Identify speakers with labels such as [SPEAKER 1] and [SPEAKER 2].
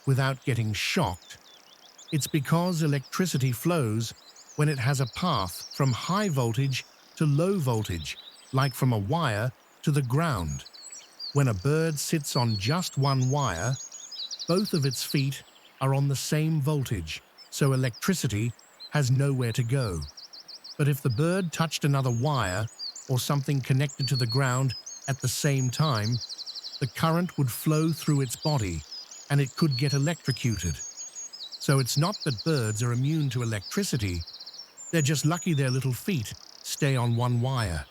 [SPEAKER 1] without getting shocked. It's because electricity flows when it has a path from high voltage to low voltage, like from a wire to the ground. When a bird sits on just one wire, both of its feet are on the same voltage, so electricity has nowhere to go. But if the bird touched another wire or something connected to the ground at the same time, the current would flow through its body and it could get electrocuted. So it's not that birds are immune to electricity, they're just lucky their little feet stay on one wire.